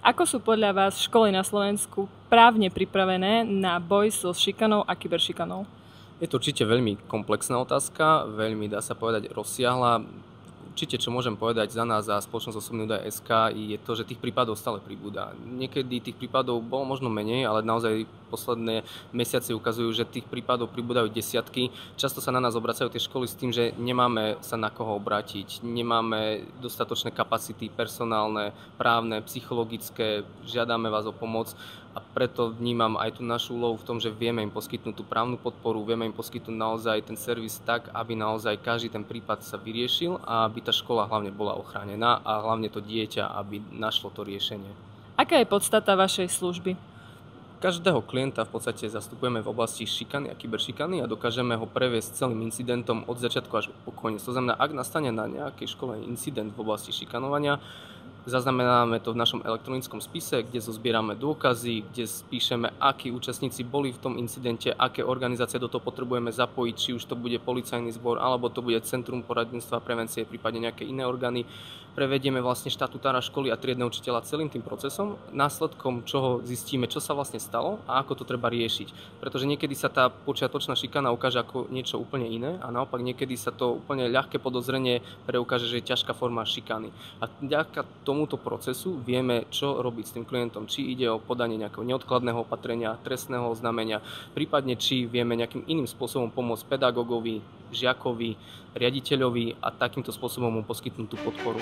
Ako sú podľa vás školy na Slovensku právne pripravené na boj so šikanou a kyberšikanou? Je to určite veľmi komplexná otázka, veľmi dá sa povedať rozsiahla. Určite, čo môžem povedať za nás, za spoločnosť osobný údaj SK, je to, že tých prípadov stále pribúda. Niekedy tých prípadov bolo možno menej, ale naozaj posledné mesiace ukazujú, že tých prípadov pribúdajú desiatky. Často sa na nás obracajú tie školy s tým, že nemáme sa na koho obrátiť, nemáme dostatočné kapacity personálne, právne, psychologické, žiadame vás o pomoc. A preto vnímam aj tú našu úlohu v tom, že vieme im poskytnúť tú právnu podporu, vieme im poskytnúť naozaj ten servis tak, aby naozaj každý ten prípad sa vyriešil a aby tá škola hlavne bola ochránená a hlavne to dieťa, aby našlo to riešenie. Aká je podstata vašej služby? Každého klienta v podstate zastupujeme v oblasti šikany a kyberšikany a dokážeme ho previesť celým incidentom od začiatku až po koniec. To znamená, ak nastane na nejakej škole incident v oblasti šikanovania, zaznamenáme to v našom elektronickom spise, kde zozbierame dôkazy, kde spíšeme, akí účastníci boli v tom incidente, aké organizácie do toho potrebujeme zapojiť, či už to bude policajný zbor, alebo to bude Centrum poradenstva a prevencie, prípadne nejaké iné orgány. Prevedieme vlastne štatutára školy a triedneho učiteľa celým tým procesom, následkom čoho zistíme, čo sa vlastne stalo a ako to treba riešiť. Pretože niekedy sa tá počiatočná šikana ukáže ako niečo úplne iné a naopak niekedy sa to úplne ľahké podozrenie preukáže, že je ťažká forma šikany. A vďaka tomuto procesu vieme, čo robiť s tým klientom. Či ide o podanie nejakého neodkladného opatrenia, trestného oznámenia, prípadne či vieme nejakým iným spôsobom pomôcť pedagógovi, žiakovi, riaditeľovi a takýmto spôsobom mu poskytnúť tú podporu.